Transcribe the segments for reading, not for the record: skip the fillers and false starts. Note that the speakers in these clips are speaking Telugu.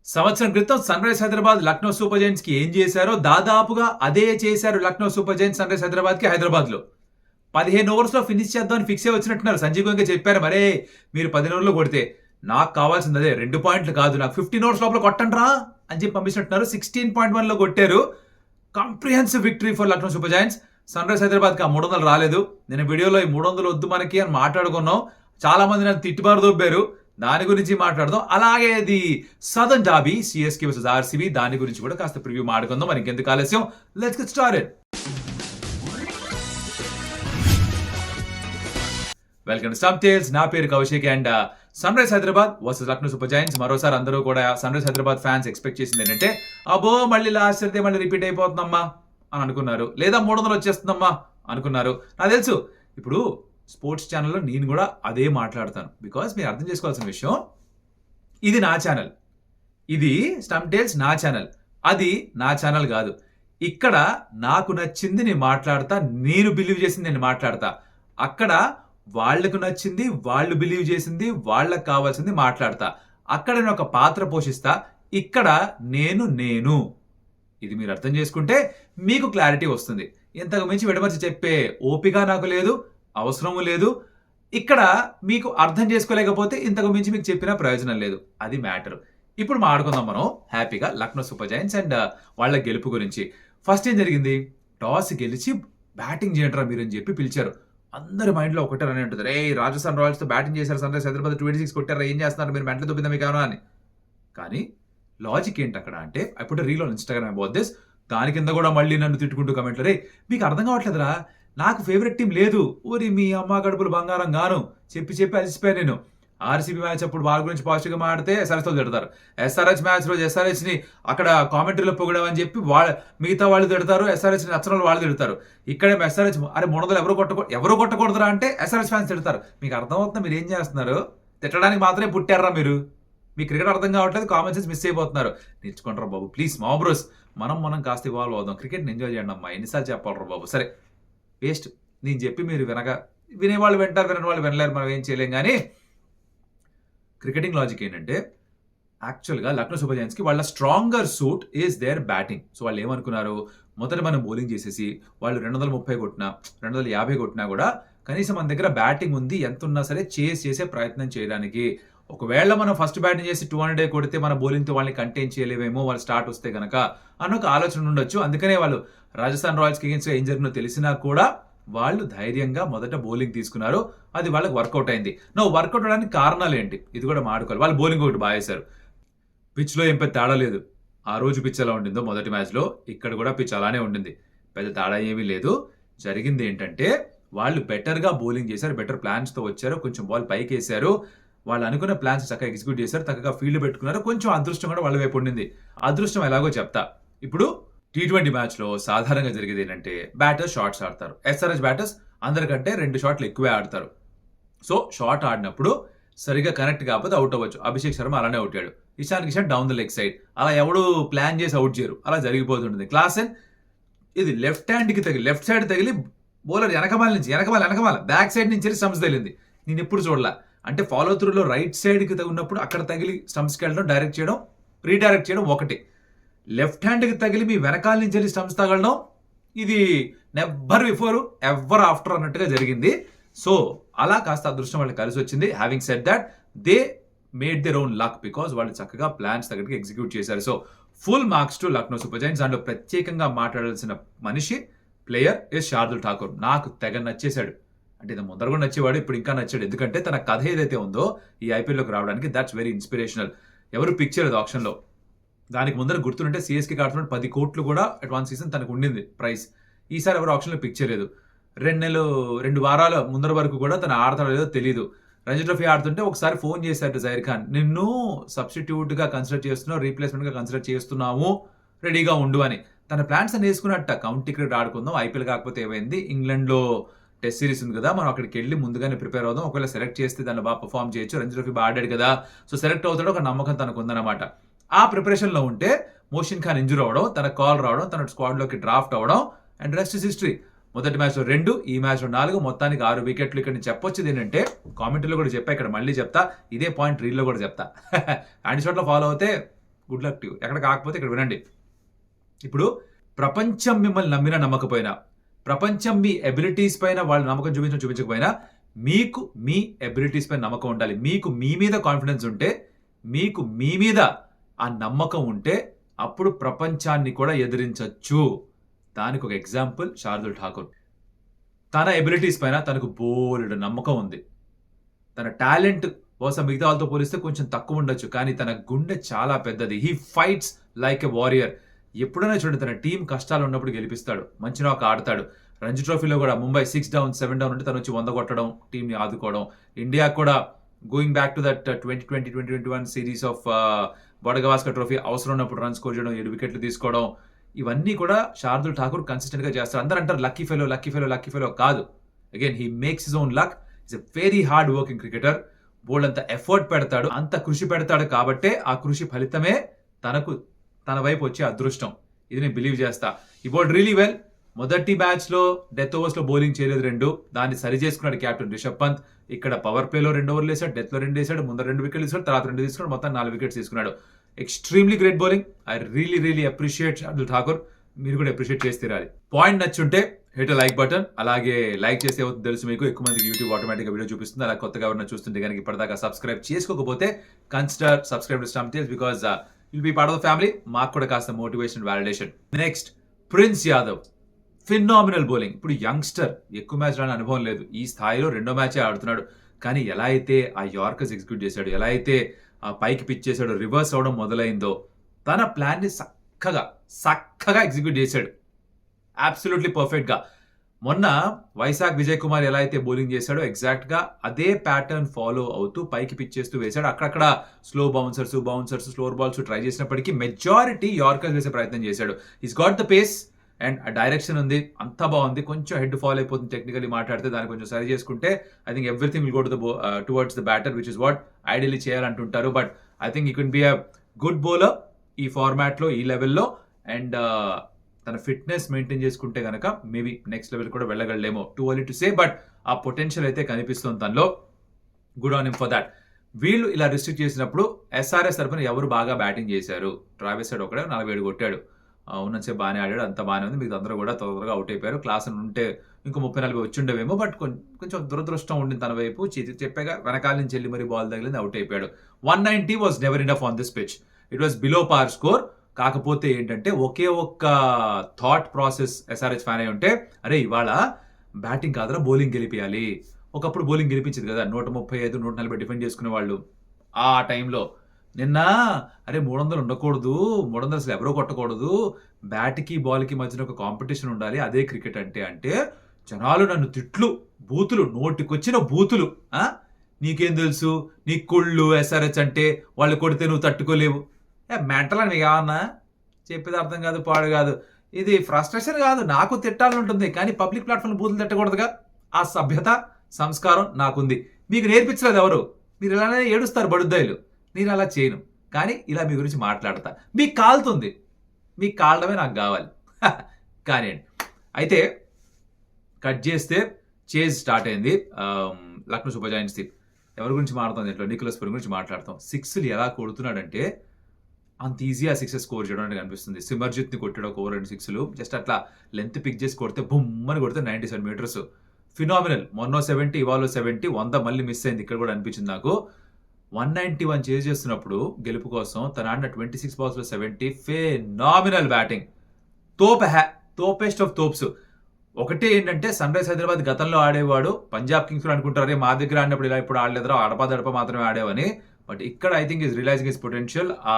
సంవత్సరం క్రితం Sunrisers Hyderabad Lucknow super Giants కి ఏం చేశారో దాదాపుగా అదే చేశారు Lucknow super Giants Sunrisers Hyderabad కి హైదరాబాద్ లో 15 ఓవర్స్ లో ఫినిష్ చేద్దామని ఫిక్స్ అయి వచ్చినట్టున్నారు. సంజీవ్ గంగా చెప్పారు, మరే మీరు 15 ఓవర్లో కొడితే నాకు కావాల్సింది అదే 2 పాయింట్లు కాదు, నాకు 15 ఓవర్స్ లోపల కొట్టండి రా అని చెప్పి పంపించినట్టున్నారు. 16.1 లో కొట్టారు. Comprehensive victory for Lucknow super Giants. Sunrisers Hyderabad కి ఆ 300 రాలేదు. నేను వీడియోలో ఈ 300 వద్దు మనకి అని మాట్లాడుకున్నాం. చాలా మంది నన్ను తిట్టుబారు దొబ్బారు. దాని గురించి మాట్లాడదాం. అలాగే ఇది southern derby CSK versus RCB, దాని గురించి కూడా కాస్త ప్రివ్యూ మాట్లాడుకుందాం. మరి ఇంకెందుకు ఆలస్యం, let's get started. Welcome to Stump Tales. నా పేరు Kaushik and Sunrisers Hyderabad versus Lucknow super Giants. మరోసారి అందరూ కూడా Sunrisers Hyderabad fans expect చేసింది ఏంటంటే అబ్బో మళ్ళీ లాస్ట్ అయితే మళ్ళీ రిపీట్ అయిపోతుందమ్మా అని అనుకున్నారు, లేదా 300 వచ్చేస్తుందమ్మా అనుకున్నారు. నాకు తెలుసు ఇప్పుడు స్పోర్ట్స్ ఛానల్లో నేను కూడా అదే మాట్లాడతాను. బికాస్ మీరు అర్థం చేసుకోవాల్సిన విషయం, ఇది నా ఛానల్, ఇది స్టంప్ టేల్స్ నా ఛానల్, అది నా ఛానల్ కాదు. ఇక్కడ నాకు నచ్చింది నేను మాట్లాడతా, నేను బిలీవ్ చేసింది నేను మాట్లాడతా. అక్కడ వాళ్లకు నచ్చింది, వాళ్ళు బిలీవ్ చేసింది, వాళ్ళకు కావాల్సింది మాట్లాడతా. అక్కడ నేను ఒక పాత్ర పోషిస్తా, ఇక్కడ నేను ఇది మీరు అర్థం చేసుకుంటే మీకు క్లారిటీ వస్తుంది. ఇంతకు మించి విడమర్చి చెప్పే ఓపిక నాకు లేదు, అవసరము లేదు. ఇక్కడ మీకు అర్థం చేసుకోలేకపోతే ఇంతకు మించి మీకు చెప్పిన ప్రయోజనం లేదు. అది మ్యాటర్. ఇప్పుడు మాట్లాడుకుందాం మనం హ్యాపీగా లక్నో సూపర్ జైంట్స్ అండ్ వాళ్ళ గెలుపు గురించి. ఫస్ట్ ఏం జరిగింది, టాస్ గెలిచి బ్యాటింగ్ చేయంటారా మీరు అని చెప్పి పిలిచారు. అందరి మైండ్లో ఒకటే అని ఉంటుంది, రే రాజస్థాన్ రాయల్స్తో బ్యాటింగ్ చేశారు, సన్ రైజ్ హైదరాబాద్ 26 కొట్టారా, ఏం చేస్తున్నారు మీరు, మెంటల్ దొబ్బిందా మీకు ఏమన్నా అని. కానీ లాజిక్ ఏంటి అక్కడ అంటే, ఇప్పుడు reel on Instagram about this, దాని కింద కూడా మళ్ళీ నన్ను తిట్టుకుంటూ కమెంట్లు, రే మీకు అర్థం కావట్లేదురా, నాకు ఫేవరెట్ టీం లేదు, ఊరి మీ అమ్మ కడుపులు బంగారం గాను చెప్పి అలసిపోయాను నేను. ఆర్సీబీ మ్యాచ్ అప్పుడు వాళ్ళ గురించి పాజిటివ్గా మాడితే ఎస్ఆర్హెచ్తో తిడతారు, ఎస్ఆర్హెచ్ మ్యాచ్ రోజు ఎస్ఆర్హెచ్ని అక్కడ కామెంటరీలో పొగడమని చెప్పి మిగతా వాళ్ళు తిడతారు, ఎస్ఆర్హెచ్ని నచ్చని వాళ్ళు తిడతారు. ఇక్కడే ఎస్ఆర్హెచ్ అరే 300 ఎవరు కొట్టకూడదురా అంటే ఎస్ఆర్హెచ్ ఫ్యాన్స్ తిడతారు. మీకు అర్థమవుతుందా మీరు ఏం చేస్తున్నారు? తిట్టడానికి మాత్రమే పుట్టారా మీరు? మీ క్రికెట్ అర్థం కావట్లేదు, కామన్ సెన్స్ మిస్ అయిపోతున్నారు. నేర్చుకుంటారా బాబు ప్లీజ్. మా బ్రోస్ మనం కాస్త ఇవాల్వ్ అవుదాం, క్రికెట్ని ఎంజాయ్ చేయండి అమ్మా. ఎన్నిసార్లు చెప్పాలరా బాబు. సరే వేస్ట్, నేను చెప్పి మీరు వినేవాళ్ళు వింటారు, వినని వాళ్ళు వినలేరు, మనం ఏం చేయలేం. కానీ క్రికెటింగ్ లాజిక్ ఏంటంటే, యాక్చువల్గా లక్నో సూపర్ జైంట్స్కి వాళ్ళ stronger suit is their batting. So వాళ్ళు ఏమనుకున్నారు, మొదట మనం బౌలింగ్ చేసేసి వాళ్ళు 230 కొట్టినా 250 కొట్టినా కూడా కనీసం మన దగ్గర బ్యాటింగ్ ఉంది, ఎంత ఉన్నా సరే చేసే ప్రయత్నం చేయడానికి. ఒకవేళ మనం ఫస్ట్ బ్యాటింగ్ చేసి 200 కొడితే మన బౌలింగ్తో వాళ్ళని కంటైన్ చేయలేవేమో, వాళ్ళు స్టార్ట్ వస్తే కనుక అన్న ఒక ఆలోచన ఉండొచ్చు. అందుకనే వాళ్ళు రాజస్థాన్ రాయల్స్కి అగెన్స్ట్గా ఏం జరిగిందో తెలిసినా కూడా వాళ్ళు ధైర్యంగా మొదట బౌలింగ్ తీసుకున్నారు. అది వాళ్ళకి వర్కౌట్ అయింది. వర్కౌట్ అవడానికి కారణాలు ఏంటి, ఇది కూడా మాట్లాడుకోవాలి. వాళ్ళు బౌలింగ్ ఒకటి బాగా వేశారు. పిచ్లో ఏం పెద్ద తేడా లేదు. ఆ రోజు పిచ్ ఎలా ఉండిందో మొదటి మ్యాచ్లో, ఇక్కడ కూడా పిచ్ అలానే ఉండింది. పెద్ద తేడా ఏమీ లేదు. జరిగింది ఏంటంటే, వాళ్ళు బెటర్గా బౌలింగ్ చేశారు, బెటర్ ప్లాన్స్తో వచ్చారు, కొంచెం బాల్ పైకి వేశారు, వాళ్ళు అనుకున్న ప్లాన్స్ చక్కగా ఎగ్జిక్యూట్ చేశారు, చక్కగా ఫీల్డ్ పెట్టుకున్నారు. కొంచెం అదృష్టం కూడా వాళ్ళ వైపు ఉండింది. అదృష్టం ఎలాగో చెప్తా. ఇప్పుడు T20 మ్యాచ్లో సాధారణంగా జరిగేది ఏంటంటే, బ్యాటర్స్ షార్ట్స్ ఆడతారు. ఎస్ఆర్హెచ్ బ్యాటర్స్ అందరికంటే 2 షాట్లు ఎక్కువే ఆడతారు. సో షార్ట్ ఆడినప్పుడు సరిగా కనెక్ట్ కాకపోతే అవుట్ అవ్వచ్చు. అభిషేక్ శర్మ అలానే అవుతాడు. Ishan Kishan down the leg side, అలా ఎవడు ప్లాన్ చేసి అవుట్ చేయరు, అలా జరిగిపోతుంటుంది. క్లాసెన్ ఇది లెఫ్ట్ హ్యాండ్కి తగిలి, లెఫ్ట్ సైడ్ తగిలి బౌలర్ వెనకమాల బ్యాక్ సైడ్ నుంచి స్టంప్స్ తగిలింది. నేను ఎప్పుడు చూడలా. అంటే ఫాలో త్రూలో రైట్ సైడ్కి ఉన్నప్పుడు అక్కడ తగిలి స్టంప్స్కి వెళ్ళడం, డైరెక్ట్ చేయడం, రీడైరెక్ట్ చేయడం ఒకటి. లెఫ్ట్ హ్యాండ్కి తగిలి మీ వెనకాల నుంచి వెళ్ళి స్టంప్స్ తగలడం, ఇది నెవర్ బిఫోర్ ఎవర్ ఆఫ్టర్ అన్నట్టుగా జరిగింది. సో అలా కాస్త అదృష్టం వాళ్ళకి కలిసి వచ్చింది. Having said that, they made their own luck because వాళ్ళు చక్కగా ప్లాన్స్ తగ్గట్టుగా ఎగ్జిక్యూట్ చేశారు. So full marks to Lucknow super Giants. దాంట్లో ప్రత్యేకంగా మాట్లాడాల్సిన మనిషి, ప్లేయర్ ఇస్ శార్దుల్ ఠాకూర్. నాకు తెగ నచ్చేశాడు. అంటే ఇది ముందర కూడా నచ్చేవాడు, ఇప్పుడు ఇంకా నచ్చాడు. ఎందుకంటే తన కథ ఏదైతే ఉందో ఈ ఐపీఎల్లోకి రావడానికి, దాట్స్ వెరీ ఇన్స్పిరేషనల్. ఎవరు పిక్ చేయలేదు ఆప్షన్లో. దానికి ముందర గుర్తుంటే సిఎస్కే ఆడుతున్న 10 కోట్లు కూడా అడ్వాన్స్ సీజన్ తనకు ఉండింది ప్రైస్. ఈసారి ఎవరు ఆప్షన్లో పిక్ చేయలేదు. 2 వారాల ముందర వరకు కూడా తను ఆడతాడో లేదో తెలియదు. రంజీ ట్రోఫీ ఆడుతుంటే ఒకసారి ఫోన్ చేశాడు జహీర్ ఖాన్, నిన్ను సబ్స్టిట్యూట్గా కన్సిడర్ చేస్తున్నావు, రీప్లేస్మెంట్గా కన్సిడర్ చేస్తున్నాము, రెడీగా ఉండు అని. తన ప్లాన్స్ అని వేసుకున్నట్ట. కౌంటీ క్రికెట్ ఆడుకుందాం, ఐపీఎల్ కాకపోతే ఏమైంది, ఇంగ్లాండ్లో టెస్ట్ సిరీస్ ఉంది కదా, మనం అక్కడికి వెళ్ళి ముందుగానే ప్రిపేర్ అవుదాం, ఒకవేళ సెలెక్ట్ చేస్తే దాన్ని బాగా పర్ఫామ్ చేయొచ్చు, రంజీ ట్రోఫీ బాగా ఆడాడు కదా, సో సెలెక్ట్ అవుతాడో ఒక నమ్మకం తనకు ఉందన్నమాట. ఆ ప్రిపరేషన్లో ఉంటే మోషిన్ ఖాన్ ఇంజూర్ అవ్వడం, తన కాల్ రావడం, తన స్క్వాడ్లోకి డ్రాఫ్ట్ అవ్వడం, అండ్ రెస్ట్ ఇస్ హిస్టరీ. మొదటి మ్యాచ్లో 2, ఈ మ్యాచ్లో 4, మొత్తానికి 6 వికెట్లు. ఇక్కడ నేను చెప్పొచ్చేది ఏంటంటే, కామెంట్లో కూడా చెప్పా, ఇక్కడ మళ్ళీ చెప్తా, ఇదే పాయింట్ రీల్లో కూడా చెప్తా. హ్యాండ్ షాట్లో ఫాలో అవుతే గుడ్ లక్ టు యూ. ఎక్కడ కాకపోతే ఇక్కడ వినండి. ఇప్పుడు ప్రపంచం మిమ్మల్ని నమ్మినా నమ్మకపోయినా, ప్రపంచం మీ ఎబిలిటీస్ పైన వాళ్ళు నమ్మకం చూపించకపోయినా, మీకు మీ ఎబిలిటీస్ పైన నమ్మకం ఉండాలి. మీకు మీ మీద కాన్ఫిడెన్స్ ఉంటే, మీకు మీ మీద ఆ నమ్మకం ఉంటే, అప్పుడు ప్రపంచాన్ని కూడా ఎదిరించచ్చు. దానికి ఒక ఎగ్జాంపుల్ శార్దుల్ ఠాకూర్. తన ఎబిలిటీస్ పైన తనకు బోలెడు నమ్మకం ఉంది. తన టాలెంట్ బహుశా మిగతా వాళ్ళతో పోలిస్తే కొంచెం తక్కువ ఉండొచ్చు, కానీ తన గుండె చాలా పెద్దది. He fights like a warrior. ఎప్పుడైనా చూడండి, తన టీం కష్టాలు ఉన్నప్పుడు గెలిపిస్తాడు, మంచి నాక్ ఆడతాడు. రంజీ ట్రోఫీలో కూడా ముంబై 6 down 7 down ఉంటే తను వచ్చి 100 కొట్టడం, టీంని ఆదుకోవడం. ఇండియా కూడా going back to that 2020-2021 series of బోడగవాస్కర్ trophy అవసరం ఉన్నప్పుడు రన్ స్కోర్ చేయడం, 7 వికెట్లు తీసుకోవడం, ఇవన్నీ కూడా శార్దుల్ ఠాకూర్ కన్సిస్టెంట్ గా చేస్తారు. అందరూ అంటారు లక్కీ ఫెలో కాదు. Again he makes his own luck. It's a very hard working cricketer. బోల్డ్ అంత ఎఫర్ట్ పెడతాడు, అంత కృషి పెడతాడు. కాబట్టే ఆ కృషి ఫలితమే తన వైపు వచ్చే అదృష్టం. ఇది నేను బిలీవ్ చేస్తా. ఈ బోల్డ్ రియలీ వెల్. మొదటి మ్యాచ్ లో డెత్ ఓవర్స్ లో బౌలింగ్ చేయలేదు 2, దాన్ని సరి చేసుకున్నాడు కెప్టెన్ రిషబ్ పంత్. ఇక్కడ పవర్ ప్లేలో 2 ఓవర్లు వేసాడు, డెత్ లో 2 వేసాడు, ముందర 2 వికెట్లు తీసుకున్నాడు, తర్వాత 2 తీసుకున్నాడు, మొత్తం 4 వికెట్స్ తీసుకున్నాడు. Extremely great bowling. I really appreciate Shardul Thakur. మీరు కూడా అప్రిషియేట్ చేసి తీరాలి. పాయింట్ నచ్చుంటే హిట్ లైక్ బటన్. అలాగే లైక్ చేస్తే అవుతుంది తెలుసు మీకు, ఎక్కువ మందికి యూట్యూబ్ ఆటోమేటిక్గా వీడియో చూపిస్తుంది. అలా కొత్తగా ఎవరైనా చూస్తుంటే కనుక ఇప్పటిదాకా సబ్స్క్రైబ్ చేసుకోకపోతే consider subscribe to Stump Tales, because will be part of the family. మాకు కూడా కాస్త motivation, validation. Next, Prince Yadav. Phenomenal bowling. ఇప్పుడు యంగ్స్టర్, ఎక్కువ మ్యాచ్ రాని అనుభవం లేదు, ఈ స్థాయిలో 2వ మ్యాచే ఆడుతున్నాడు. కానీ ఎలా అయితే ఆ యార్కర్స్ ఎగ్జిక్యూట్ చేశాడు, ఎలా అయితే ఆ పైకి పిచ్ చేశాడు, రివర్స్ అవడం మొదలైందో, తన ప్లాన్ ని చక్కగా ఎగ్జిక్యూట్ చేశాడు. అబ్సల్యూట్లీ పర్ఫెక్ట్ గా. మొన్న వైశాఖ్ విజయ్ కుమార్ ఎలా అయితే బౌలింగ్ చేశాడో ఎగ్జాక్ట్ గా అదే ప్యాటర్న్ ఫాలో అవుతూ పైకి పిచ్ చేస్తూ వేశాడు. అక్కడక్కడ slow bouncers, slower balls try చేసినప్పటికీ మెజారిటీ యార్కర్స్ వేసే ప్రయత్నం చేశాడు. Is got the face and ఆ డైరెక్షన్ ఉంది, అంతా బాగుంది. కొంచెం హెడ్ ఫాల్ అయిపోతుంది టెక్నికలీ మాట్లాడితే, దాన్ని కొంచెం సరి చేసుకుంటే I think everything will go to towards the batter, which is what ideally చేయాలంటుంటారు. But I think you can be a good bowler ఈ ఫార్మాట్ లో, ఈ లెవెల్లో. అండ్ తన ఫిట్నెస్ మెయింటైన్ చేసుకుంటే కనుక మేబీ నెక్స్ట్ లెవెల్ కూడా వెళ్ళగలేమో. Too early to say, but ఆ పొటెన్షియల్ అయితే కనిపిస్తుంది తనలో. Good on him for that. వీళ్ళు ఇలా రిస్ట్రిక్ట్ చేసినప్పుడు ఎస్ఆర్ఎస్ తరఫున ఎవరు బాగా బ్యాటింగ్ చేశారు? ట్రావిస్ హెడ్ ఒకడే 47 కొట్టాడు, ఉన్నసేపు బాగానే ఆడాడు, అంత బాగానే ఉంది. మీకు అందరూ కూడా తొందరగా అవుట్ అయిపోయారు. క్లాస్ ఉంటే ఇంకో 30-40 వచ్చి ఉండేవేమో, బట్ కొంచెం దురదృష్టం ఉండింది తన వైపు. చెప్పాగా వెనకాల నుంచి వెళ్ళి మరి బాల్ తగిలింది, అవుట్ అయిపోయాడు. 190 was never enough on this pitch. It was below par score. కాకపోతే ఏంటంటే ఒకే ఒక్క థాట్ ప్రాసెస్ ఎస్ఆర్హెచ్ ఫ్యాన్ అయి ఉంటే, అరే ఇవాళ బ్యాటింగ్ కాదురా బౌలింగ్ గెలిపియాలి. ఒకప్పుడు బౌలింగ్ గెలిపించింది కదా, 135, 140 డిఫెండ్ చేసుకునే వాళ్ళు ఆ టైంలో. నిన్న అరే 300 ఉండకూడదు, 300 అసలు ఎవరో కొట్టకూడదు, బ్యాట్కి బాల్కి మధ్యన ఒక కాంపిటీషన్ ఉండాలి, అదే క్రికెట్ అంటే జనాలు నన్ను తిట్లు, బూతులు, నోటికొచ్చిన బూతులు. నీకేం తెలుసు, నీ కుళ్ళు ఎస్ఆర్హెచ్ అంటే, వాళ్ళు కొడితే నువ్వు తట్టుకోలేవు. మెంటల్ అని మీకు ఏమన్నా చెప్పేది అర్థం కాదు, పాడు కాదు. ఇది ఫ్రస్ట్రేషన్ కాదు, నాకు తిట్టాలని ఉంటుంది, కానీ పబ్లిక్ ప్లాట్ఫామ్ బూతులు తిట్టకూడదుగా. ఆ సభ్యత, సంస్కారం నాకుంది. మీకు నేర్పించలేదు ఎవరు. మీరు ఇలానే ఏడుస్తారు బడుద్దాయిలు, నేను అలా చేయను. కానీ ఇలా మీ గురించి మాట్లాడతా. మీకు కాలుతుంది, మీకు కాలడమే నాకు కావాలి. కానీ అయితే కట్ చేస్తే చేజ్ స్టార్ట్ అయింది లక్నో సూపర్ జైంట్స్ది. ఎవరి గురించి మాట్లాడుతాం దీంట్లో? నికోలస్ పూరన్ గురించి మాట్లాడతాం. 6లు ఎలా కొడుతున్నాడంటే అంత ఈజీ ఆ 6 స్కోర్ చేయడం అంటే కనిపిస్తుంది. సిమర్జిత్ని కొట్టాడు ఒక ఓవర్ 2 6లు. జస్ట్ అట్లా లెంత్ పిక్ చేసి కొడితే బుమ్మని కొడితే 97 meters. ఫినామినల్. మొన్న 70, ఇవాళ 70, 100 మళ్ళీ మిస్ అయింది. ఇక్కడ కూడా అనిపించింది నాకు. 191 చేజ్ చేస్తున్నప్పుడు గెలుపు కోసం తన ఆడిన 26 balls లో 70. Phenomenal batting. తోపెస్ట్ ఆఫ్ తోప్స్. ఒకటే ఏంటంటే సన్ రైజ్ హైదరాబాద్ గతంలో ఆడేవాడు, పంజాబ్ కింగ్స్ అనుకుంటారు మా దగ్గర ఆడినప్పుడు ఇలా ఇప్పుడు ఆడలేదురా, అడప మాత్రమే ఆడేవని. బట్ ఇక్కడ I think is realizing his potential. ఆ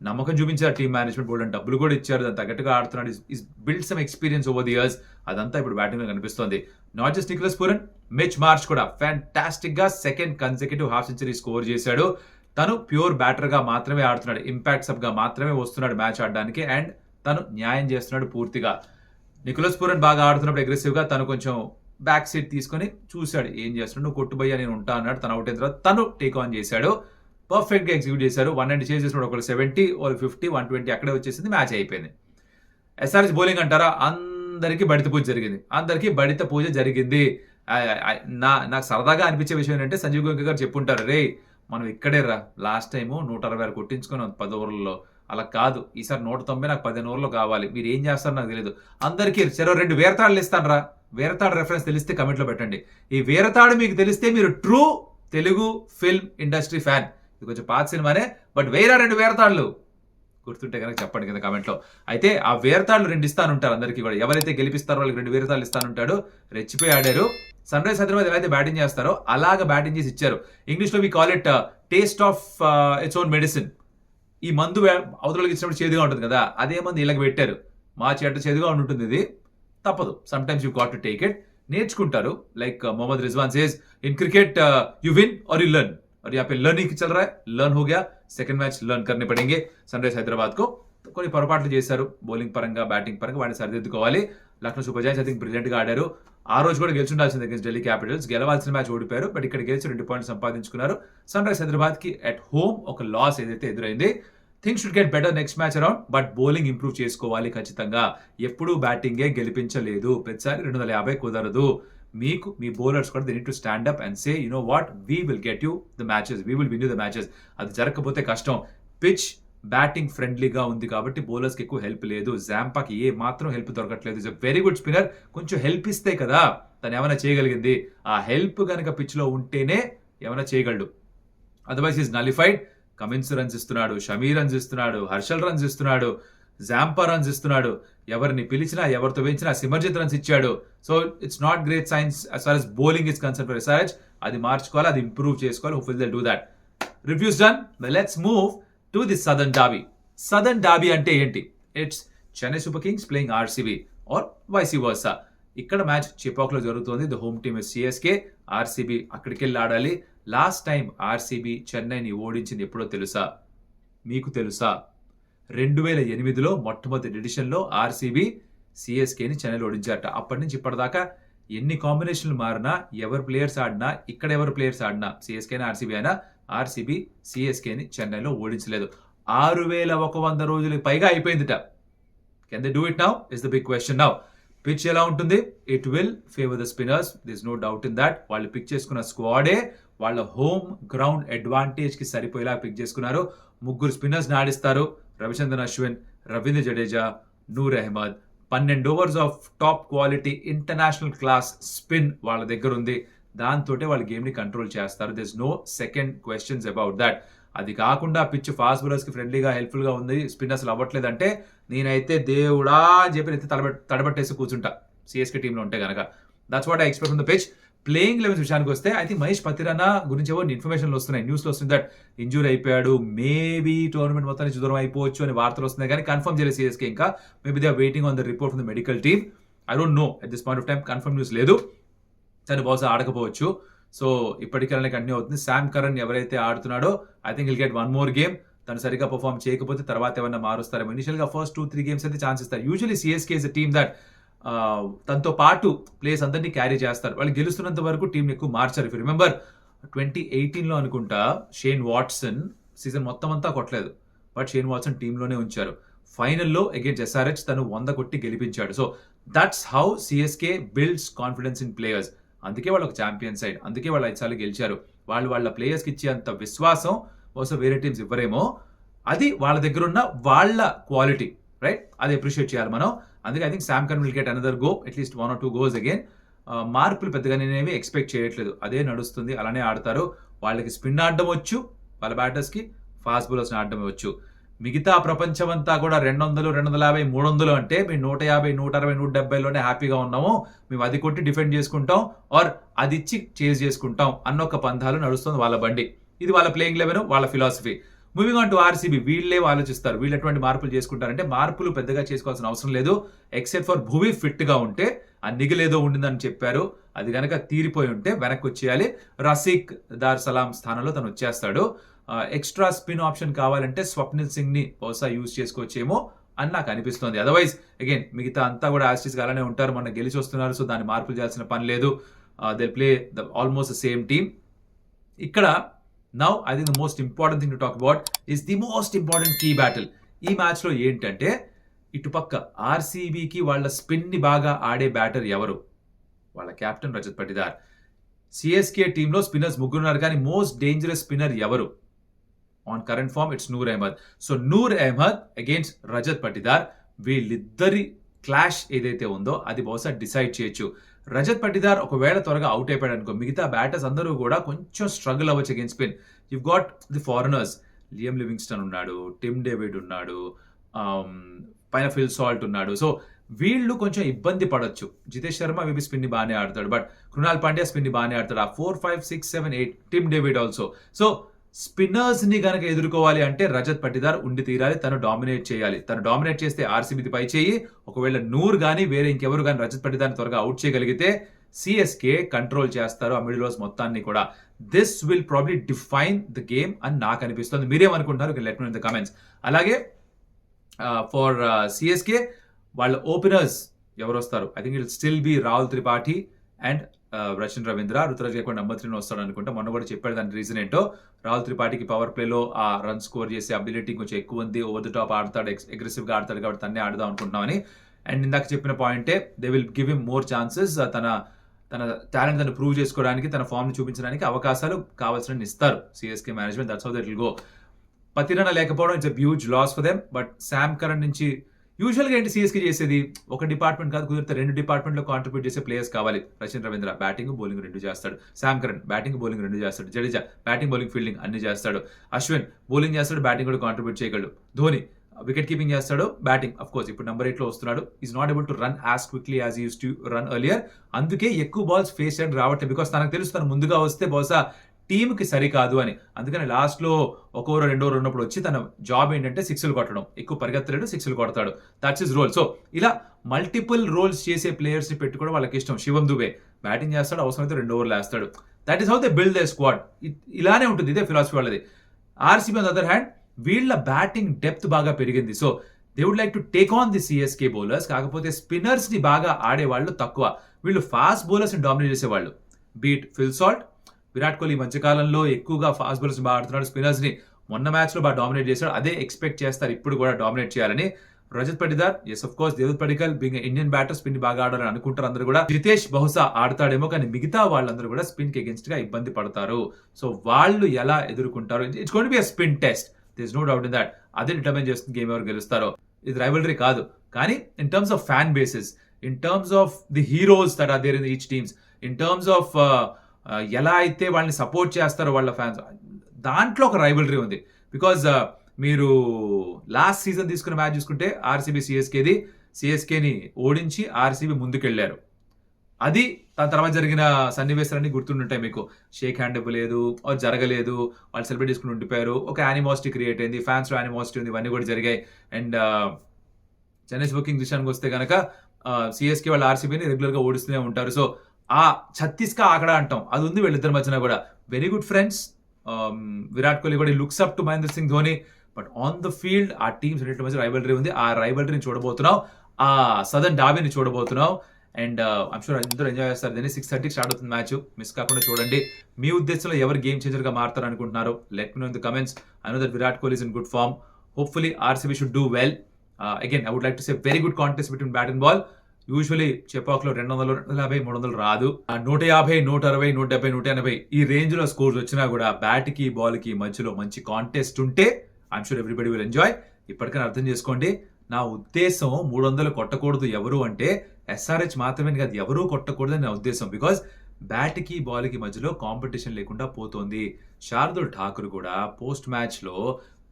నమ్మకం చూపించారు టీమ్ మేనేజ్మెంట్, బోల్డ్ అని డబ్బులు కూడా ఇచ్చారు, దాని తగ్గట్టుగా ఆడుతున్నాడు. Is build some experience over the years. అదంతా ఇప్పుడు బ్యాటింగ్ లో కనిపిస్తుంది. Not just Nicholas Pooran, Mitch Marsh కూడా ఫ్యాంటాస్టిక్ గా 2nd consecutive half century score చేశాడు. తను ప్యూర్ బ్యాటర్ గా మాత్రమే ఆడుతున్నాడు, ఇంపాక్ట్ సబ్ గా మాత్రమే వస్తున్నాడు మ్యాచ్ ఆడడానికి. అండ్ తను న్యాయం చేస్తున్నాడు పూర్తిగా. నికోలస్ పూరన్ బాగా ఆడుతున్నప్పుడు అగ్రెసివ్ గా తను కొంచెం బ్యాక్ సీట్ తీసుకొని చూశాడు, ఏం చేస్తున్నాడు, నువ్వు కొట్టుబయ్యా నేను ఉంటా అన్నాడు. తను అవుట్ అయిన తర్వాత తను టేక్ ఆన్ చేశాడు, పర్ఫెక్ట్ గా ఎగ్జిక్యూట్ చేశారు. 190 చేసి చేసినాడు, ఒకరు 70, ఒకరు 50, 120 అక్కడే వచ్చేసింది, మ్యాచ్ అయిపోయింది. ఎస్ఆర్హెచ్ బౌలింగ్ అంటారా, అందరికీ బడిత పూజ జరిగింది. నాకు సరదాగా అనిపించే విషయం ఏంటంటే, సంజీవ్ గోయంకా గారు చెప్పుంటారు, రే మనం ఇక్కడే రా, లాస్ట్ టైము 166 కొట్టించుకున్నాం 10 ఓవర్లలో, అలా కాదు ఈసారి 190 నాకు 15 ఓవర్లు కావాలి, మీరు ఏం చేస్తారో నాకు తెలియదు. అందరికీ చెరో 2 వీరతాడులు ఇస్తాను రా. వీరతాడు రెఫరెన్స్ తెలిస్తే కమెంట్లో పెట్టండి. ఈ వీరతాడు మీకు తెలిస్తే మీరు true Telugu film industry fan. ఇది కొంచెం పాత సినిమానే, బట్ వేరే 2 వీరతాడులు గుర్తుంటే కనుక చెప్పండి కింద కామెంట్లో. అయితే ఆ వీరతాళ్ళు 2 ఇస్తానుంటారు అందరికీ కూడా. ఎవరైతే గెలిపిస్తారో వాళ్ళకి 2 వీరతాళ్ళు ఇస్తానుంటాడు. రెచ్చిపోయి ఆడారు. సన్ రైజ్ హైదరాబాద్ ఎలా అయితే బ్యాటింగ్ చేస్తారో అలాగా బ్యాటింగ్ చేసి ఇచ్చారు. ఇంగ్లీష్లో we call it taste of its own medicine. ఈ మందు అవతలకి ఇచ్చినప్పుడు చేదుగా ఉంటుంది కదా, అదే మందు ఇళ్ళకి పెట్టారు. మా చేట చేదుగా ఉంటుంది, ఇది తప్పదు. Sometimes you got to take it. నేర్చుకుంటారు. Like Mohammad Rizwan says in cricket you win or you learn, और यहाँ पे लर्निंग चल रहा है, लर्न हो गया, సెకండ్ మ్యాచ్ లర్న్ करने पड़ेंगे సన్ రైజ్ హైదరాబాద్ కు. కొన్ని పొరపాట్లు చేశారు బౌలింగ్ పరంగా, బ్యాటింగ్ పరంగా, వాడిని సరిదిద్దుకోవాలి. Lucknow super giants I think brilliant గా ఆడారు. ఆ రోజు కూడా గెలిచుండాల్సింది అగేన్స్ ఢిల్లీ క్యాపిటల్స్. గెలవాల్సిన మ్యాచ్ ఓడిపోయారు, బట్ ఇక్కడ గెలిచి 2 పాయింట్లు సంపాదించుకున్నారు. సన్ రైజ్ హైదరాబాద్ కి అట్ హోమ్ ఒక లాస్ ఏదైతే ఎదురైంది. Things should get better next match around, but bowling improve చేసుకోవాలి ఖచ్చితంగా. ఎప్పుడూ బ్యాటింగే గెలిపించలేదు, ప్రతిసారి 250 కుదరదు. మీకు మీ బౌలర్స్ కూడా they need to stand up and say you know what, we will get you the matches, we will win you the matches. అది జరగకపోతే కష్టం. పిచ్ బ్యాటింగ్ ఫ్రెండ్లీగా ఉంది కాబట్టి బౌలర్స్కి ఎక్కువ హెల్ప్ లేదు. జాంపాకి ఏ మాత్రం హెల్ప్ దొరకట్లేదు. Is a very good spinner. కొంచెం హెల్ప్ ఇస్తే కదా తను ఏమైనా చేయగలిగింది. ఆ హెల్ప్ కనుక పిచ్లో ఉంటేనే ఏమైనా చేయగలడు. Otherwise is nullified. Cummins runs ఇస్తున్నాడు, షమీ రన్స్ ఇస్తున్నాడు, హర్షల్ రన్స్ ఇస్తున్నాడు, జాంపా రన్స్ ఇస్తున్నాడు. ఎవరిని పిలిచినా ఎవరితో పెంచినా సిమర్జిత్ రన్స్ ఇచ్చాడు. So it's not great science as far as bowling is concerned for SRH. అది మార్చుకోవాలి, అది ఇంప్రూవ్ చేసుకోవాలి. Hopefully they do that. Reviews done. Let's move to the southern derby. Southern derby అంటే ఏంటి? It's Chennai super kings playing RCB or vice versa. ఇక్కడ మ్యాచ్ చిపాక్ లో జరుగుతుంది. The home team CSK. RCB అక్కడికి వెళ్ళి ఆడాలి. లాస్ట్ టైం ఆర్సీబీ చెన్నైని ఓడించింది ఎప్పుడో తెలుసా? మీకు తెలుసా? 2008లో మొట్టమొదటి ఎడిషన్లో ఆర్సీబీ సిఎస్కేని చెన్నైలో ఓడించారట. అప్పటి నుంచి ఇప్పటిదాకా ఎన్ని కాంబినేషన్లు మారినా, ఎవరు ప్లేయర్స్ ఆడినా, ఇక్కడ ఎవరు ప్లేయర్స్ ఆడినా, సిఎస్కేనా ఆర్సీబీ అయినా, ఆర్సీబీ సిఎస్కేని చెన్నైలో ఓడించలేదు. 6100 రోజులకు పైగా అయిపోయిందిట. Can they do it now is the big question now. Pitch ఎలా ఉంటుంది? It will favour the spinners, this no doubt in that. వాళ్ళు పిక్ చేసుకున్న స్క్వాడే వాళ్ళ హోమ్ గ్రౌండ్ అడ్వాంటేజ్ కి సరిపోయేలా పిక్ చేసుకున్నారు. 3 స్పిన్నర్స్ ఆడిస్తారు. Ravichandran Ashwin, Ravindra Jadeja, Noor Ahmad. 12 overs of top quality international class spin వాళ్ళ దగ్గర ఉంది. దాంతో వాళ్ళు గేమ్ ని కంట్రోల్ చేస్తారు. This no second questions about that. అది కాకుండా పిచ్ ఫాస్ట్ బౌలర్స్ కి ఫ్రెండ్లీగా హెల్ప్ఫుల్ గా ఉంది, స్పిన్నర్స్ అవ్వట్లేదంటే నేనైతే దేవుడా అని చెప్పి తడబట్టేసి కూర్చుంటా సిఎస్కే టీంలో ఉంటే కనుక. That's what I expect from the pitch. Playing elevens విషయానికి వస్తే ఐ థింక్ మహేష్ పతిరానా గురించి ఏవో ఇన్ఫర్మేషన్లు వస్తున్నాయి, న్యూస్లో వస్తుంది దట్ ఇంజూర్ అయిపోయాడు, మేబీ టోర్నమెంట్ మొత్తం నుంచి దూరం అయిపోవచ్చు అని వార్తలు వస్తున్నాయి, కానీ కన్ఫర్మ్ చేయలేదు సిఎస్కే ఇంకా. Maybe they are waiting on the report from the medical team. I don't know at this point of time, confirm news లేదు. తను బహుశా ఆడకపోవచ్చు. సో ఇప్పటికైనా కంటిన్యూ అవుతుంది. శామ్ కరణ్ ఎవరైతే ఆడుతున్నాడో I think will get 1 more game. తను సరిగ్గా పర్ఫార్మ్ చేయకపోతే తర్వాత ఏమన్నా మారుస్తారేమో. ఇనిషియల్గా ఫస్ట్ 2-3 games అయితే ఛాన్స్ ఇస్తారు. Usually CSK is a team that తనతో పాటు ప్లేయర్స్ అందరినీ క్యారీ చేస్తారు. వాళ్ళు గెలుస్తున్నంత వరకు టీం ఎక్కువ మార్చారు. ఇఫ్ రిమెంబర్ 2018లో అనుకుంటా షేన్ వాట్సన్ సీజన్ మొత్తం అంతా కొట్టలేదు, బట్ షేన్ వాట్సన్ టీంలోనే ఉంచారు. ఫైనల్లో అగేన్స్ ఎస్ఆర్హెచ్ తను 100 కొట్టి గెలిపించాడు. So that's how CSK builds confidence in players. అందుకే వాళ్ళు ఒక ఛాంపియన్ సైడ్, అందుకే వాళ్ళు 5 సార్లు గెలిచారు. వాళ్ళు వాళ్ళ ప్లేయర్స్కి ఇచ్చే అంత విశ్వాసం బహుశా వేరే టీమ్స్ ఇవ్వరేమో. అది వాళ్ళ దగ్గర ఉన్న వాళ్ళ క్వాలిటీ, రైట్? అది అప్రిషియేట్ చేయాలి మనం. అందుకే I think Sam Curran will get another go, at least 1 or 2 goes again. మార్పులు పెద్దగా నేనేమి ఎక్స్పెక్ట్ చేయట్లేదు. అదే నడుస్తుంది, అలానే ఆడతారు. వాళ్ళకి స్పిన్ ఆడడం వచ్చు, వాళ్ళ బ్యాటర్స్కి ఫాస్ట్ బౌలర్స్ని ఆడడం వచ్చు. మిగతా ప్రపంచం అంతా కూడా 200, 250, 300 అంటే మేము 150, 160, 170లోనే హ్యాపీగా ఉన్నాము. మేము అది కొట్టి డిఫెండ్ చేసుకుంటాం ఆర్ అది ఇచ్చి చేజ్ చేసుకుంటాం అన్న ఒక పంథాలు నడుస్తుంది వాళ్ళ బండి. ఇది వాళ్ళ ప్లేయింగ్ లెవెన్, వాళ్ళ philosophy. Moving on to RCB, వీళ్ళే ఆలోచిస్తారు వీళ్ళు ఎటువంటి మార్పులు చేసుకుంటారంటే మార్పులు పెద్దగా చేసుకోవాల్సిన అవసరం లేదు, ఎక్సెప్ట్ ఫర్ భువి ఫిట్ గా ఉంటే. ఆ నిగిలేదో ఉండిందని చెప్పారు, అది కనుక తీరిపోయి ఉంటే వెనక్కి వచ్చేయాలి. రసీక్ దార్ సలాం స్థానంలో తను వచ్చేస్తాడు. ఎక్స్ట్రా స్పిన్ ఆప్షన్ కావాలంటే స్వప్నిల్ సింగ్ ని బహుశా యూజ్ చేసుకోవచ్చేమో అని నాకు అనిపిస్తుంది. అదర్వైజ్ అగైన్ మిగతా అంతా కూడా యాస్టీస్ గా అలానే ఉంటారు. మొన్న గెలిచి వస్తున్నారు, సో దాన్ని మార్పులు చేయాల్సిన పని లేదు. They play the almost the same team. ఇక్కడ now I think the most important thing to talk about is the most important key battle ఈ మ్యాచ్ లో. ఏంటంటే ఇటుపక్క ఆర్సీబీకి వాళ్ళ స్పిన్ ని బాగా ఆడే బ్యాటర్ ఎవరు? వాళ్ళ కెప్టెన్ రజత్ పటిదార్. సిఎస్కే టీంలో స్పిన్నర్స్ ముగ్గురున్నారు, కానీ మోస్ట్ డేంజరస్ స్పిన్నర్ ఎవరు? On current form it's Noor Ahmad. So Noor Ahmad against Rajat Patidar, వీళ్ళిద్దరి క్లాష్ ఏదైతే ఉందో అది బహుశా డిసైడ్ చేయొచ్చు. రజత్ పటిదార్ ఒకవేళ త్వరగా అవుట్ అయిపోయాడు అనుకో, మిగతా బ్యాటర్స్ అందరూ కూడా కొంచెం స్ట్రగుల్ అవ్వచ్చు against spin. You got the foreigners, Liam Livingstone ఉన్నాడు, టిమ్ డేవిడ్ ఉన్నాడు, పైన ఫిల్ సాల్ట్ ఉన్నాడు. సో వీళ్ళు కొంచెం ఇబ్బంది పడొచ్చు. జితేష్ శర్మ మేబీ స్పిన్ ని బాగానే ఆడతాడు, బట్ కృణాల్ పాండ్యా స్పిన్ ని బాగానే ఆడతాడు. ఆ 4, 5, 6, 7, 8 Tim David also. So spinners ని గనక ఎదుర్కోవాలి అంటే రజత్ పటిదార్ ఉండి తీరాలి, తను డామినేట్ చేయాలి. తను డామినేట్ చేస్తే ఆర్సీబీ పై చేయి. ఒకవేళ నూర్ గానీ వేరే ఇంకెవరు కానీ రజత్ పటిదార్ త్వరగా అవుట్ చేయగలిగితే సిఎస్కే కంట్రోల్ చేస్తారు ఆ మిడిల్ ఓవర్స్ మొత్తాన్ని కూడా. This will probably define the game అని నాకు అనిపిస్తుంది. మీరేమనుకుంటున్నారు? Let me know in the comments. అలాగే ఫర్ సిఎస్కే వాళ్ళ ఓపెనర్స్ ఎవరు వస్తారు? I think it still be Rahul Tripathi and Rachin Ravindra. Ruturaj Gaikwad number 3 వస్తాడు అనుకుంటా. మొన్న కూడా చెప్పాడు దాని రీజన్ ఏంటో. రాహుల్ త్రిపాఠికి పవర్ ప్లేలో ఆ రన్ స్కోర్ చేసే అబిలిటీ కొంచెం ఎక్కువ ఉంది, ఓవర్ ది టాప్ ఆడతాడు, అగ్రెసివ్ గా ఆడతాడు, కాబట్టి తన్నే ఆడదాం అనుకుంటున్నామని. అండ్ ఇందాక చెప్పిన పాయింటే, they will give him more chances. తన టాలెంట్ తను ప్రూవ్ చేసుకోవడానికి, తన ఫామ్ ని చూపించడానికి అవకాశాలు కావాల్సిన ఇస్తారు CSK management. That's how that will go. Pathirana లేకపోవడం it's huge loss for them. But Sam Curran నుంచి యూజువల్గా ఏంటి సిఎస్కే చేసేది, ఒక డిపార్ట్మెంట్ కాదు, కుదిరితే 2 డిపార్ట్మెంట్లో కాంట్రిబ్యూట్ చేసే ప్లేయర్స్ కావాలి. రచిన్ రవీంద్ర బ్యాటింగ్ బౌలింగ్ 2 చేస్తాడు, శామ్ కరణ్ బ్యాటింగ్ బౌలింగ్ 2 చేస్తాడు, జడేజా బ్యాటింగ్ బౌలింగ్ ఫీల్డింగ్ అన్ని చేస్తాడు, అశ్విన్ బౌలింగ్ చేస్తాడు, బ్యాటింగ్ కూడా కాంట్రిబ్యూట్ చేయగలడు, ధోని వికెట్ కీపింగ్ చేస్తాడు, బ్యాటింగ్ అఫ్ కోర్స్ ఇప్పుడు నెంబర్ 8 లో వస్తున్నాడు. Is not able to run as quickly as use to run earlier. అందుకే ఎక్కువ బాల్స్ ఫేస్ చేయడం రావట్లేదు. బికాస్ తనకు తెలుసు తను ముందుగా వస్తే బహుశా టీంకి సరికాదు అని. అందుకని లాస్ట్లో 1 ఓవర్ 2 ఓవర్ ఉన్నప్పుడు వచ్చి తన జాబ్ ఏంటంటే 6లు కొట్టడం. ఎక్కువ పరిగెత్తలేడు, 6లు కొడతాడు. That's his role. సో ఇలా మల్టిపుల్ రోల్స్ చేసే ప్లేయర్స్ ని పెట్టుకోవడం వాళ్ళకి ఇష్టం. శివం దుబే బ్యాటింగ్ చేస్తాడు, అవసరమైతే 2 ఓవర్లు వేస్తాడు. That is how they build they squad. ఇలానే ఉంటుంది, ఇదే ఫిలాసఫీ వాళ్ళది. RCB on the other hand, వీళ్ళ బ్యాటింగ్ డెప్త్ బాగా పెరిగింది. So they would like to take on the CSK bowlers. కాకపోతే స్పిన్నర్స్ ని బాగా ఆడేవాళ్ళు తక్కువ. వీళ్ళు ఫాస్ట్ బౌలర్స్ ని డామినేట్ చేసేవాళ్ళు. Be it Phil Salt, Virat Kohli మధ్యకాలంలో ఎక్కువగా ఫాస్ట్ బౌలర్స్ బాగా ఆడుతున్నాడు, స్పిన్నర్స్ ని మొన్న మ్యాచ్ లో బాగా డామినేట్ చేశాడు. అదే ఎక్స్పెక్ట్ చేస్తారు ఇప్పుడు కూడా డామినేట్ చేయాలని. Rajat Patidar, yes of course, Devdutt Padikkal being Indian batter spin బాగా ఆడాలని అనుకుంటారు అందరూ కూడా. జితేష్ బహుశా ఆడతాడేమో, కానీ మిగతా వాళ్ళందరూ కూడా స్పిన్ కి అగేన్స్ట్ గా ఇబ్బంది పడతారు. సో వాళ్ళు ఎలా ఎదుర్కొంటారు, it's going to be a spin test. There is no doubt in that. అదే డిటర్మైన్ చేస్తుంది గేమ్ ఎవరు గెలుస్తారో. ఇది రైవల్రీ కాదు, కానీ in terms of fan bases, in terms of the heroes that are there in each teams, in terms of ఎలా అయితే వాళ్ళని సపోర్ట్ చేస్తారో వాళ్ళ ఫ్యాన్స్, దాంట్లో ఒక రైవల్రీ ఉంది. బికాజ్ మీరు లాస్ట్ సీజన్ తీసుకున్న మ్యాచ్ చూసుకుంటే ఆర్సీబీ సిఎస్కేని ఓడించి ఆర్సీబీ ముందుకెళ్లారు. అది దాని తర్వాత జరిగిన సన్నివేశాలన్నీ గుర్తుంటాయి మీకు. షేక్ హ్యాండ్ ఇవ్వలేదు, జరగలేదు, వాళ్ళు సెలబ్రేట్ చేసుకుని ఉండిపోయారు, ఒక యానిమాసిటీ క్రియేట్ అయింది, ఫ్యాన్స్ లో యానిమాసిటీ ఉంది, ఇవన్నీ కూడా జరిగాయి. అండ్ చెన్నై సూపర్ కింగ్స్ విషయానికి వస్తే కనుక సిఎస్కే వాళ్ళు ఆర్సీబీని రెగ్యులర్ గా ఓడిస్తూనే ఉంటారు. సో ఆ ఛత్తీస్కా ఆకడా అంటాం, అది ఉంది వీళ్ళిద్దరి మధ్యన కూడా. Very good friends. Virat Kohli కూడా looks up to Mahendra Singh Dhoni. But on the field ఆ టీమ్స్ రెండింటి మధ్య రైవల్రీ ఉంది. ఆ రైవల్రీని చూడబోతున్నాం, ఆ సదర్న్ డాబీని చూడబోతున్నాం. అండ్ ఐమ్ షూర్ అందరూ ఎంజాయ్ చేస్తారు. దీన్ని 6:30 స్టార్ట్ అవుతుంది మ్యాచ్, మిస్ కాకుండా చూడండి. మీ ఉద్దేశంలో ఎవరు గేమ్ చేంజర్ గా మారుతారు అనుకుంటున్నారు? Let me know in the comments. I know that Virat Kohli is in good form. Hopefully RCB should do well. Again I would like to say very good contest between bat and ball. Usually చెపాక్లో 200, 250, 300 రాదు. 150, 160, 170, 180 ఈ రేంజ్ లో స్కోర్స్ వచ్చినా కూడా బ్యాట్ కి బాల్ కి మధ్యలో మంచి కాంటెస్ట్ ఉంటే I'm sure everybody will enjoy. ఇప్పటికైనా అర్థం చేసుకోండి, నా ఉద్దేశం 300 కొట్టకూడదు ఎవరు అంటే ఎస్ఆర్హెచ్ మాత్రమే కాదు, ఎవరూ కొట్టకూడదు అని నా ఉద్దేశం. బికాస్ బ్యాట్ కి బాల్ కి మధ్యలో కాంపిటీషన్ లేకుండా పోతుంది. శార్దుల్ ఠాకూర్ కూడా పోస్ట్ మ్యాచ్ లో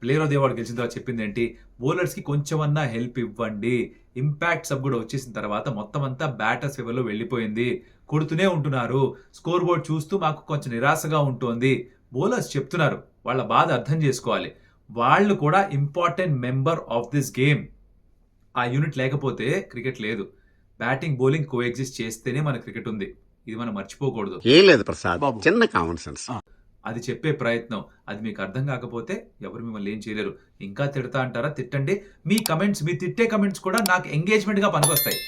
ప్లేయర్ ఆఫ్ ది అవార్డు గెలిచిన తర్వాత చెప్పింది ఏంటి, బౌలర్స్ కి కొంచెమన్నా హెల్ప్ ఇవ్వండి. ఇంపాక్ట్ సబ్ కూడా వచ్చేసిన తర్వాత మొత్తం అంతా బ్యాటర్స్ ఫేవర్లో వెళ్ళిపోయింది, కొడుతూనే ఉంటున్నారు, స్కోర్ బోర్డ్ చూస్తూ మాకు కొంచెం నిరాశగా ఉంటుంది. బౌలర్స్ చెప్తున్నారు, వాళ్ళ బాధ అర్థం చేసుకోవాలి. వాళ్ళు కూడా important member of this game. ఆ యూనిట్ లేకపోతే క్రికెట్ లేదు. బ్యాటింగ్ బౌలింగ్ కో ఎగ్జిస్ట్ చేస్తేనే మన క్రికెట్ ఉంది. ఇది మనం మర్చిపోకూడదు. ఏం లేదు ప్రసాద్, చిన్న కామన్ సెన్స్. అది చెప్పే ప్రయత్నం. అది మీకు అర్థం కాకపోతే ఎవరు మిమ్మల్ని ఏం చేయలేరు. ఇంకా తిడతా అంటారా, తిట్టండి. మీ కమెంట్స్, మీ తిట్టే కమెంట్స్ కూడా నాకు ఎంగేజ్మెంట్ గా పనికొస్తాయి.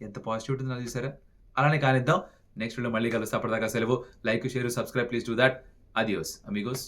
ఎంత పాజిటివ్ ఉంటుంది నాకు చూసారా? అలానే కానిద్దాం. నెక్స్ట్ వీడియో మళ్ళీ కలుస్తా. అప్పటిదాకా సెలవు. Like, share, subscribe, please do that. Adios Amigos.